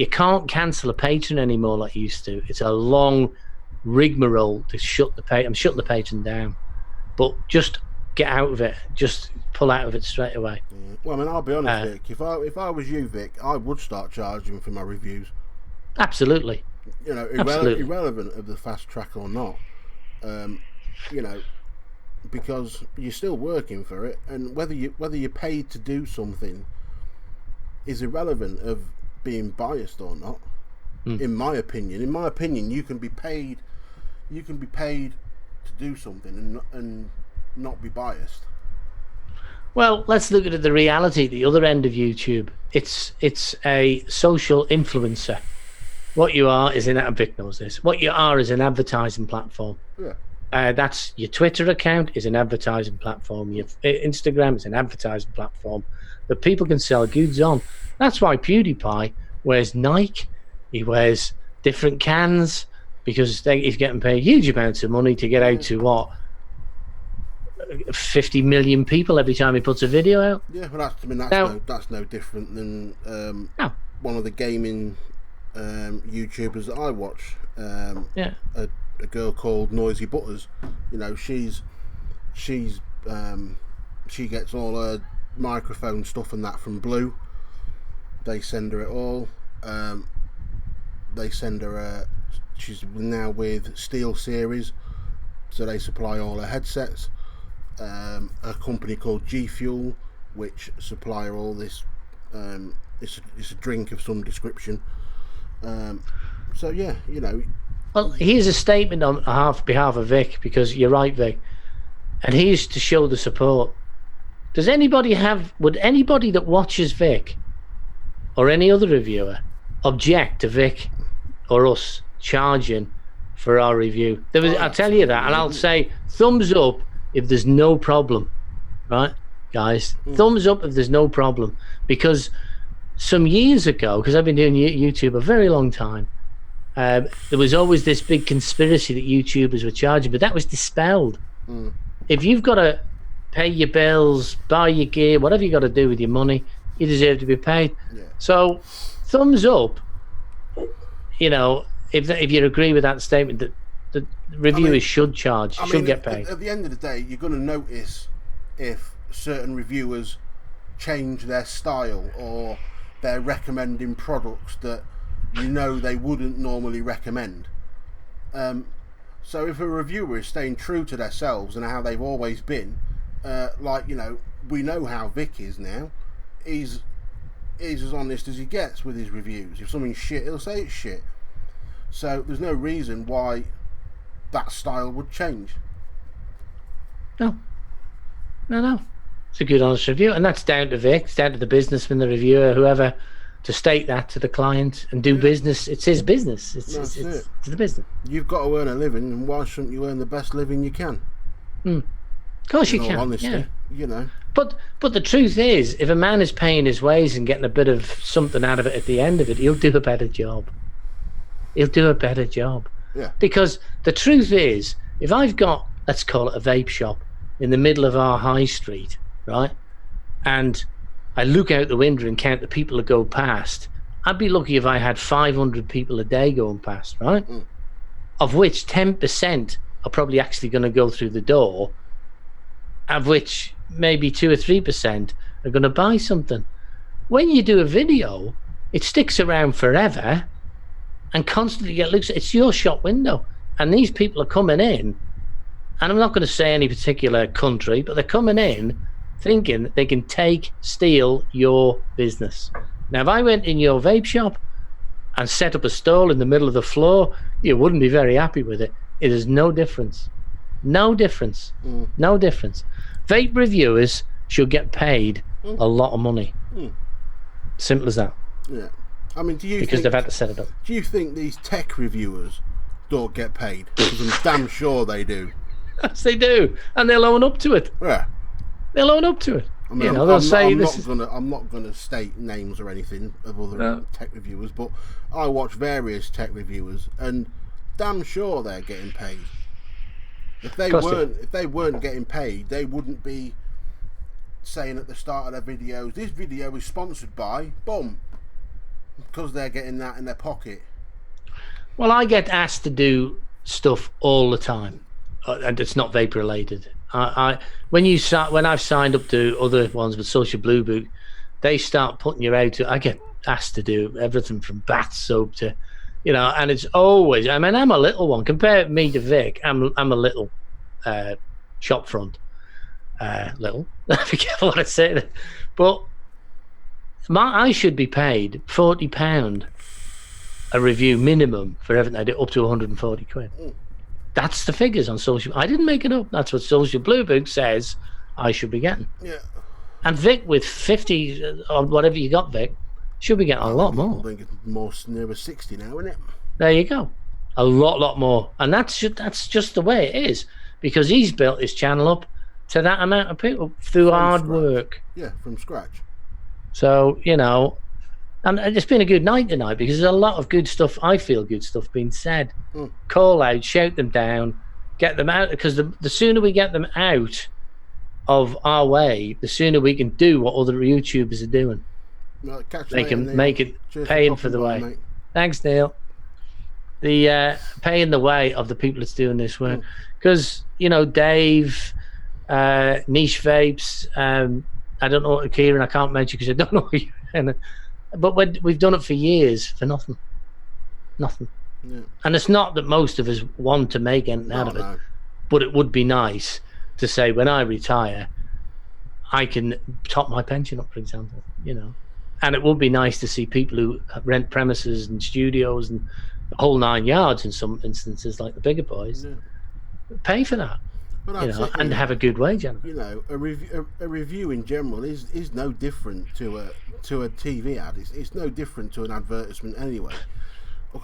can't cancel a patron anymore like you used to. It's a long rigmarole to shut the patron. I'm shutting the patron down, but just get out of it. Just pull out of it straight away. Yeah. Well, I mean, I'll be honest, Vic. If I was you, Vic, I would start charging for my reviews. Absolutely. You know, irrelevant of the fast track or not. You know, because you're still working for it, and whether you're paid to do something is irrelevant of being biased or not. In my opinion, you can be paid to do something and not be biased. Well, let's look at the reality at the other end of YouTube. It's a social influencer. What you are is Vic knows this. What you are is an advertising platform. Yeah. That's your Twitter account is an advertising platform. Your Instagram is an advertising platform that people can sell goods on. That's why PewDiePie wears Nike. He wears different cans because he's getting paid huge amounts of money to get out to 50 million people every time he puts a video out. Yeah, well, that's no different than one of the gaming YouTubers that I watch. A girl called Noisy Butters. You know, she gets all her microphone stuff and that from Blue. They send her it all. They send her she's now with Steel Series, so they supply all her headsets. A company called G Fuel, which supply her all this. It's a drink of some description. So yeah, you know. Well, here's a statement on behalf of Vic, because you're right, Vic, and here's to show the support. Would anybody that watches Vic or any other reviewer object to Vic or us charging for our review? I'll tell you that, and I'll say thumbs up if there's no problem, right, guys? Thumbs up if there's no problem, because some years ago, because I've been doing YouTube a very long time, there was always this big conspiracy that YouTubers were charging, but that was dispelled. If you've got to pay your bills, buy your gear, whatever you got to do with your money, you deserve to be paid. Yeah. So, thumbs up. You know, if you agree with that statement, that the reviewers should get paid. At the end of the day, you're going to notice if certain reviewers change their style or they're recommending products that you know they wouldn't normally recommend. So if a reviewer is staying true to themselves and how they've always been, like, you know, we know how Vic is now. He's as honest as he gets with his reviews. If something's shit, he'll say it's shit. So there's no reason why that style would change. No. It's a good, honest review, and that's down to Vic. It's down to the businessman, the reviewer, whoever, to state that to the client and do business. It's his business. It's the business. You've got to earn a living, and why shouldn't you earn the best living you can? Of course you can. Honestly, you know. But the truth is, if a man is paying his ways and getting a bit of something out of it at the end of it, he'll do a better job. Yeah. Because the truth is, if I've got, let's call it a vape shop in the middle of our high street, right, and I look out the window and count the people that go past. I'd be lucky if I had 500 people a day going past, right? Of which 10% are probably actually going to go through the door, of which maybe 2 or 3% are going to buy something. When you do a video, it sticks around forever and constantly get looks. It's your shop window. And these people are coming in, and I'm not going to say any particular country, but they're coming in thinking they can steal your business. Now, if I went in your vape shop and set up a stall in the middle of the floor, you wouldn't be very happy with it. It is no difference. No difference. No difference. Vape reviewers should get paid a lot of money. Simple as that. Yeah. I mean, because they've had to set it up. Do you think these tech reviewers don't get paid? Because I'm damn sure they do. Yes, they do. And they'll own up to it. Yeah. They'll own up to it. I mean, I'm not gonna state names or anything of other tech reviewers, but I watch various tech reviewers, and damn sure they're getting paid. If they weren't getting paid, they wouldn't be saying at the start of their videos, "This video is sponsored by," boom, because they're getting that in their pocket. Well, I get asked to do stuff all the time, and it's not vape related. When I've signed up to other ones with Social Blue Book, they start putting you out to. I get asked to do everything from bath soap to, and it's always. I mean, I'm a little one. Compare me to Vic. I'm a little shop front. Little. Be careful what I say. But I should be paid £40 a review minimum for everything I do, up to 140 quid. That's the figures on social. I didn't make it up. That's what Social Blue Book says I should be getting. Yeah. And Vic, with 50 or whatever you got, Vic, should be getting a lot more. I think it's more nearer 60 now, isn't it? There you go. A lot more. And that's just the way it is, because he's built his channel up to that amount of people through hard work. Yeah, from scratch. So, and it's been a good night tonight, because there's a lot of good stuff. I feel good stuff being said. Call out, shout them down, get them out, because the sooner we get them out of our way, the sooner we can do what other YouTubers are doing. Well, make it paying for the way. Mate. Thanks, Neil. The paying the way of the people that's doing this work, because Dave, Niche Vapes, I don't know, Kieran, I can't mention because I don't know who you're in. But we've done it for years for nothing. Yeah. And it's not that most of us want to make anything out of it, but it would be nice to say, when I retire, I can top my pension up, for example, And it would be nice to see people who rent premises and studios and the whole 9 yards in some instances, like the bigger boys, pay for that. And have a good wage. A review in general is no different to a TV ad. It's no different to an advertisement anyway.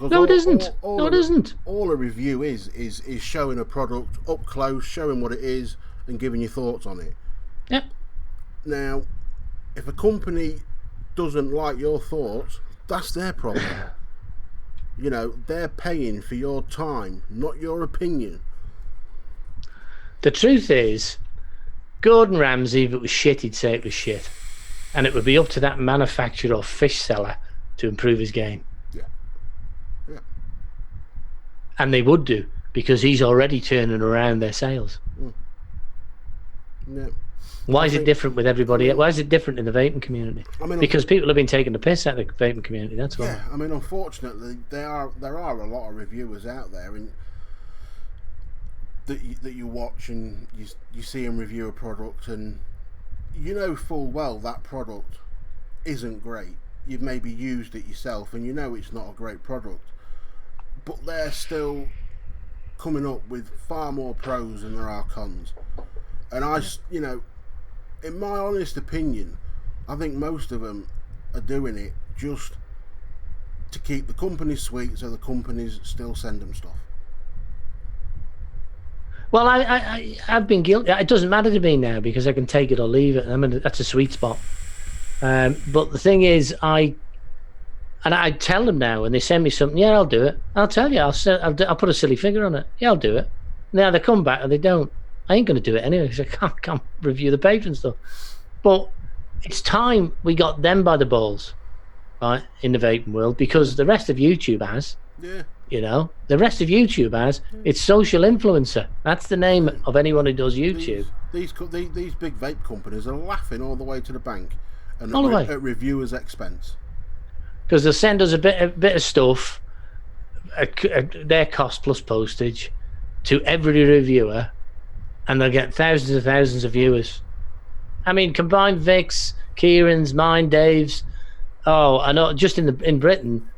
No, it isn't. It isn't. All a review is showing a product up close, showing what it is, and giving your thoughts on it. Yep. Now, if a company doesn't like your thoughts, that's their problem. They're paying for your time, not your opinion. The truth is, Gordon Ramsay, if it was shit, he'd say it was shit. And it would be up to that manufacturer or fish seller to improve his game. Yeah. And they would do, because he's already turning around their sales. Yeah. Why is it different with everybody? Why is it different in the vaping community? Because people have been taking the piss out of the vaping community, that's why. Yeah, I mean, unfortunately, there are a lot of reviewers out there, and that you watch and you see them review a product, and full well that product isn't great. You've maybe used it yourself and it's not a great product, but they're still coming up with far more pros than there are cons. And in my honest opinion, I think most of them are doing it just to keep the company sweet, so the companies still send them stuff. Well, I've been guilty. It doesn't matter to me now, because I can take it or leave it. I mean, that's a sweet spot. But the thing is, I tell them now when they send me something, yeah, I'll do it. I'll tell you, I'll put a silly figure on it. Yeah, I'll do it. Now they come back or they don't. I ain't going to do it anyway, because I can't review the page and stuff. But it's time we got them by the balls, right, in the vaping world, because the rest of YouTube has. Yeah. You know, the rest of YouTube has. It's social influencer. That's the name of anyone who does YouTube. These big vape companies are laughing all the way to the bank, and All the way. at reviewers' expense. Because they'll send us a bit of stuff, their cost plus postage, to every reviewer, and they'll get thousands and thousands of viewers. I mean, combined Vic's, Kieran's, mine, Dave's. Oh, I know. Just in Britain,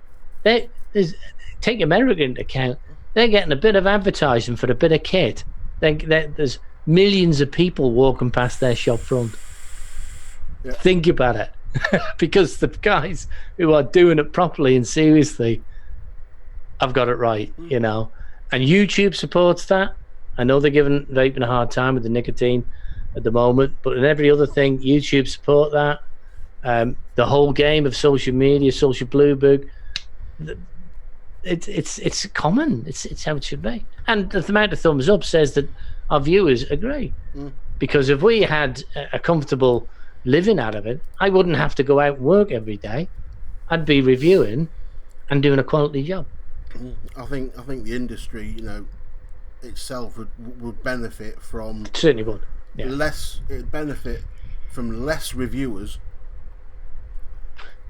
take America into account. They're getting a bit of advertising for a bit of kit. There's millions of people walking past their shop front. Yeah. Think about it. Because the guys who are doing it properly and seriously have got it right, you know. And YouTube supports that. I know they're giving vaping a hard time with the nicotine at the moment, but in every other thing, YouTube support that. The whole game of social media, social blue book, it's common. It's how it should be. And the amount of thumbs up says that our viewers agree. Because if we had a comfortable living out of it, I wouldn't have to go out and work every day. I'd be reviewing and doing a quality job. I think the industry, you know, itself would benefit from, certainly would. Yeah. It'd benefit from less reviewers.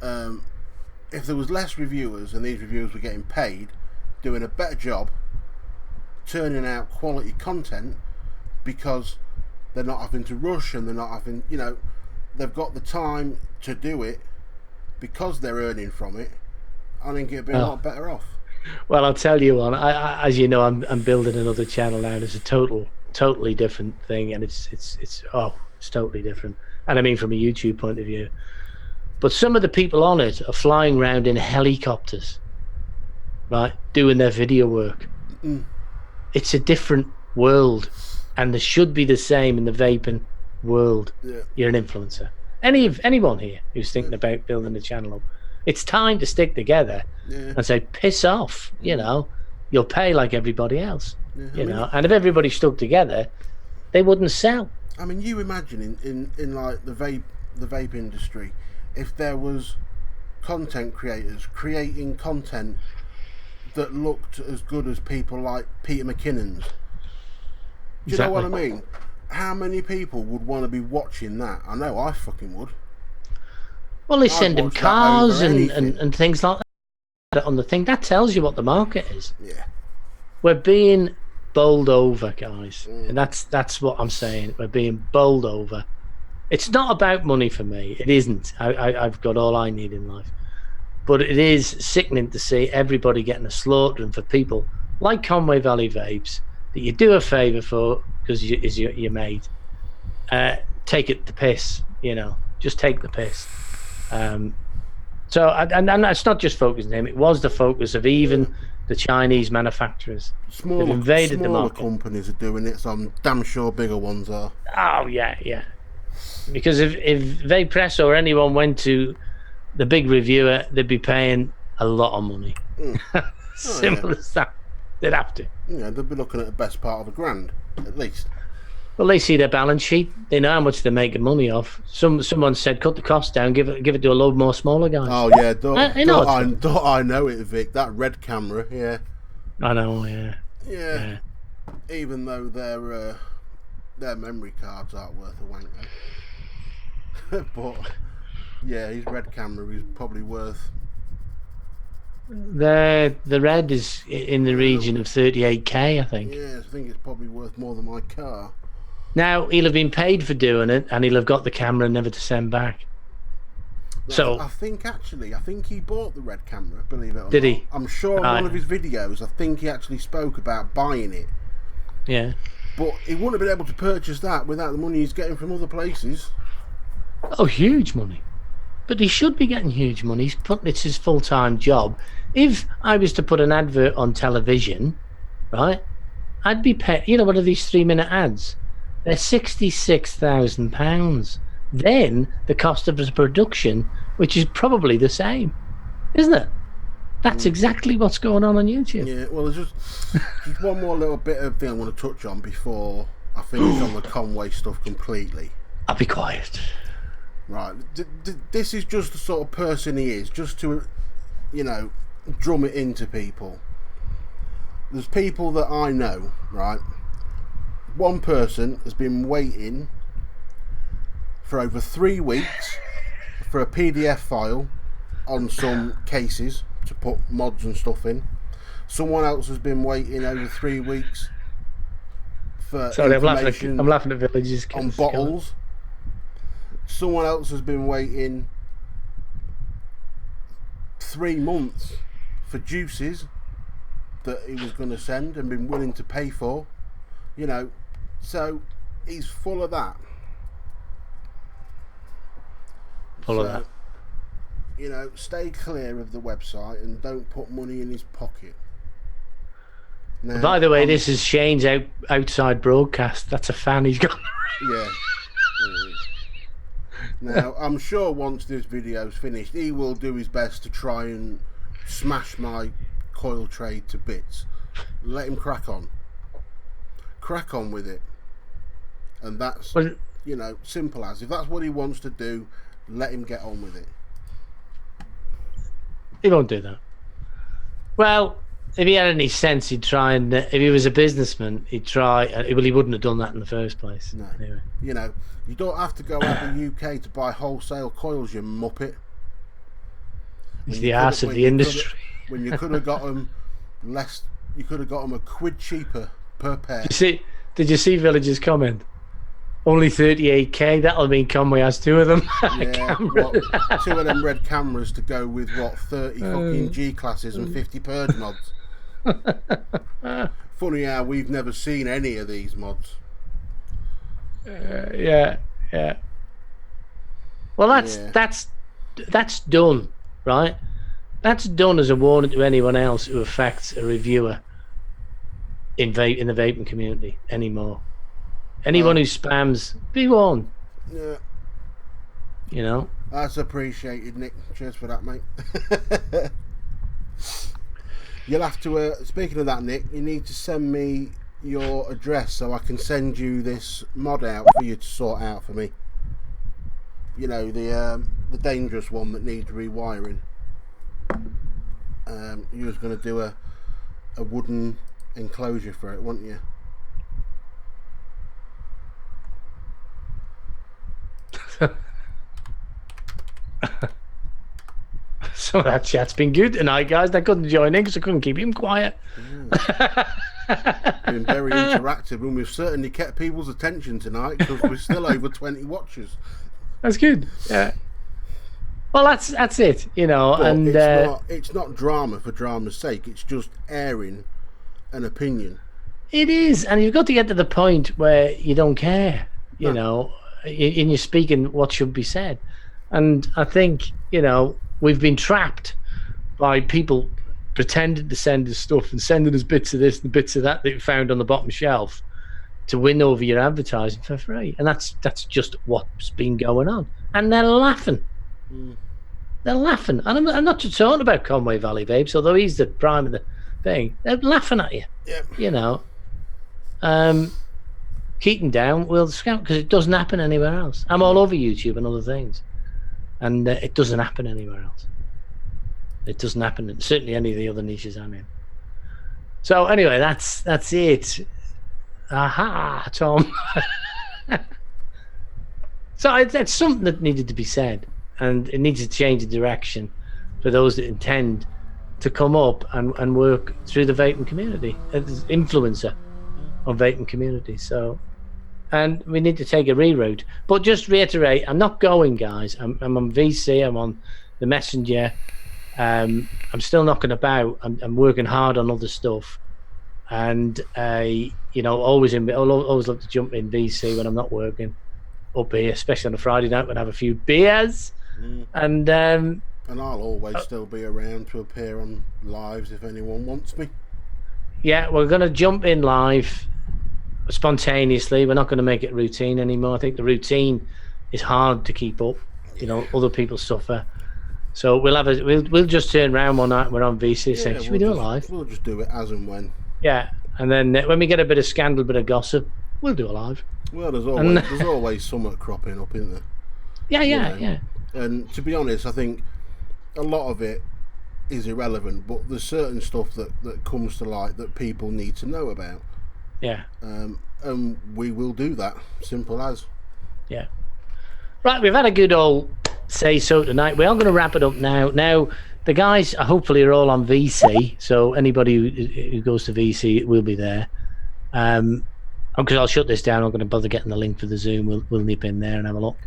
If there was less reviewers and these reviewers were getting paid, doing a better job, turning out quality content, because they're not having to rush and they're not having, you know, they've got the time to do it because they're earning from it, I think it'd be a lot better off. Well, I'll tell you one. I as you know, I'm building another channel now. It's a totally different thing, and it's totally different. And I mean, from a YouTube point of view. But some of the people on it are flying around in helicopters, right, doing their video work. It's a different world, and there should be the same in the vaping world. Yeah. You're an influencer. Anyone here who's thinking about building a channel up, it's time to stick together and say, piss off, you know, you'll pay like everybody else, you know. And if everybody stuck together, they wouldn't sell. I mean, you imagine in like the vape industry, if there was content creators creating content that looked as good as people like Peter McKinnon's. Do you know what I mean? How many people would want to be watching that? I know I fucking would. Well, they send him cars and things like that on the thing. That tells you what the market is. Yeah. We're being bowled over, guys. And that's what I'm saying. We're being bowled over. It's not about money for me. It isn't. I've got all I need in life. But it is sickening to see everybody getting a slaughtering for people like Conway Valley Vapes that you do a favour for because you're made. Take it the piss, you know. Just take the piss. And it's not just focusing on him. It was the focus of even the Chinese manufacturers. They've invaded the market. Smaller companies are doing it, so I'm damn sure bigger ones are. Oh, yeah. Because if Vape Press or anyone went to the big reviewer, they'd be paying a lot of money. Simple as that. They'd have to. Yeah, they'd be looking at the best part of $1,000, at least. Well, they see their balance sheet. They know how much they're making money off. Someone said, cut the cost down, give it to a load more smaller guys. Oh, yeah. I know it, Vic. That red camera, yeah. I know, yeah. Yeah. Even though their memory cards aren't worth a wank, though. But, yeah, his red camera is probably worth... The red is in the region of 38k, I think. Yeah, I think it's probably worth more than my car. Now, he'll have been paid for doing it, and he'll have got the camera never to send back. So I think he bought the red camera, believe it or not. Did he? I'm sure on one of his videos, I think he actually spoke about buying it. Yeah. But he wouldn't have been able to purchase that without the money he's getting from other places. Oh, huge money. But he should be getting huge money. It's his full-time job. If I was to put an advert on television, right, I'd be paid. You know, what are these 3-minute ads? They're £66,000. Then the cost of the production, which is probably the same, isn't it? That's exactly what's going on YouTube. Yeah, well, there's just one more little bit of thing I want to touch on before I finish on the Conway stuff completely. I'll be quiet. Right. This is just the sort of person he is, just to, you know, drum it into people. There's people that I know, right? One person has been waiting for over 3 weeks for a PDF file on some cases to put mods and stuff in. Someone else has been waiting over 3 weeks for information I'm laughing at villages on bottles. Someone else has been waiting 3 months for juices that he was going to send and been willing to pay for. You know, so he's full of that. Full of that. You know, stay clear of the website and don't put money in his pocket. Now, by the way, this is Shane's outside broadcast. That's a fan he's got. Yeah. Now, I'm sure once this video's finished, he will do his best to try and smash my coil trade to bits. Let him crack on. Crack on with it. And that's, you know, simple as. If that's what he wants to do, let him get on with it. He won't do that. Well, if he had any sense, he'd try and... if he was a businessman, he'd try... well, he wouldn't have done that in the first place. No. Anyway. You know, you don't have to go out the UK to buy wholesale coils, you muppet. He's the arse of the industry. When you could have got them less... You could have got them £1 cheaper per pair. Did you see Village's comment? Only 38k. That'll mean Conway has 2 of them. Yeah, 2 of them red cameras to go with 30 fucking G classes and 50 purge mods. Funny how we've never seen any of these mods. Yeah. Well, that's done, right? That's done as a warning to anyone else who affects a reviewer in the vaping community anymore. Anyone who spams, be warned. Yeah. You know? That's appreciated, Nick. Cheers for that, mate. You'll have to, speaking of that, Nick, you need to send me your address so I can send you this mod out for you to sort out for me. You know, the dangerous one that needs rewiring. You was going to do a wooden enclosure for it, weren't you? So that chat's been good tonight, guys. I couldn't join in because I couldn't keep him quiet. Been very interactive, and we've certainly kept people's attention tonight because we're still over 20 watchers. That's good. Yeah. Well, that's it, you know. But and it's not drama for drama's sake. It's just airing an opinion. It is, and you've got to get to the point where you don't care, you know, in your speaking what should be said. And I think, you know, we've been trapped by people pretending to send us stuff and sending us bits of this and bits of that you found on the bottom shelf to win over your advertising for free. And that's just what's been going on. And they're laughing. They're laughing. And I'm not just talking about Conway Valley Vapes, although he's the prime of the thing. They're laughing at you. Yep. You know. Keep down, we'll scout, because it doesn't happen anywhere else. I'm all over YouTube and other things. And it doesn't happen anywhere else. It doesn't happen in certainly any of the other niches I'm in. So anyway, that's it. Aha, Tom. So it's something that needed to be said, and it needs to change the direction for those that intend to come up and work through the vaping community as influencer on vaping community. So, and we need to take a reroute. But just reiterate, I'm not going, guys. I'm on VC. I'm on the Messenger. I'm still knocking about. I'm working hard on other stuff, and you know, always love to jump in VC when I'm not working up here, especially on a Friday night when I have a few beers. And I'll always still be around to appear on lives if anyone wants me. Yeah, we're going to jump in live spontaneously. We're not going to make it routine anymore. I think the routine is hard to keep up. You know, other people suffer. So we'll just turn around one night. We're on VC. Say, should we do it live? We'll just do it as and when. Yeah, and then when we get a bit of scandal, bit of gossip, we'll do it live. Well, there's always something cropping up, isn't there? Yeah, you yeah, know. yeah. And to be honest, I think a lot of it is irrelevant, but there's certain stuff that comes to light that people need to know about. Yeah. And we will do that. Simple as. Yeah. Right, we've had a good old say so tonight. We are going to wrap it up now. Now, the guys hopefully are all on VC, so anybody who goes to VC will be there. Because I'll shut this down. I'm going to bother getting the link for the Zoom. We'll nip in there and have a look,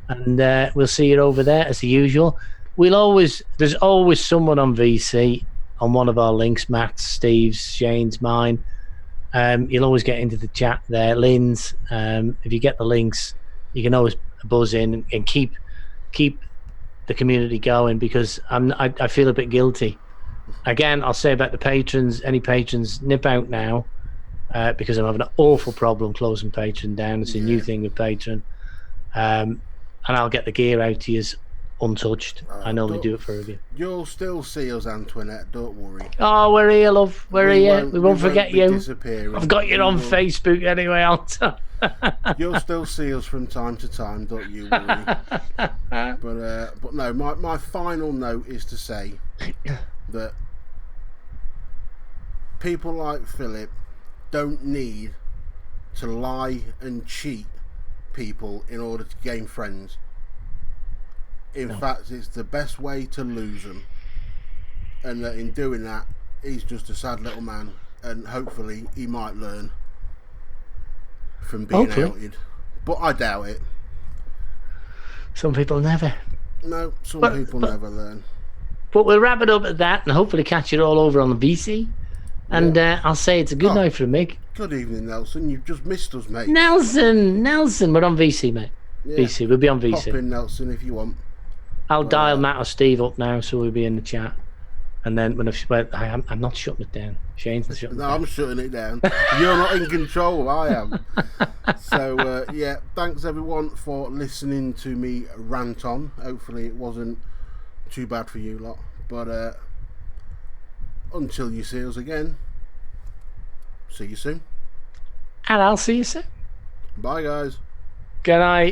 and we'll see you over there as usual. There's always someone on VC on one of our links. Matt's, Steve's, Shane's, mine. You'll always get into the chat there. Lynn's. If you get the links, you can always buzz in and keep the community going, because I feel a bit guilty. Again, I'll say about the patrons. Any patrons, nip out now. Because I'm having an awful problem closing Patreon down. It's a new thing with Patreon. And I'll get the gear out to you untouched. I normally do it for a review. You'll still see us, Antoinette, don't worry. Oh, we're here, love. We're here. We won't forget you. Disappearing. I've got you on Facebook anyway, You'll still see us from time to time, don't you worry. But no, my final note is to say that people like Philip don't need to lie and cheat people in order to gain friends. In fact, it's the best way to lose them, and that in doing that, he's just a sad little man, and hopefully he might learn from being outed. But I doubt it. Some people never. No, some people never learn. But we'll wrap it up at that, and hopefully catch it all over on the VC. And I'll say it's a good night for me. Good evening, Nelson. You've just missed us, mate. Nelson, we're on VC, mate. Yeah. VC, we'll be on VC. Pop in, Nelson, if you want. I'll dial Matt or Steve up now, so we'll be in the chat. And then I'm not shutting it down. Shane's not shutting it down. I'm shutting it down. You're not in control. I am. So thanks everyone for listening to me rant on. Hopefully it wasn't too bad for you lot. But until you see us again, see you soon. And I'll see you soon. Bye, guys. Good night.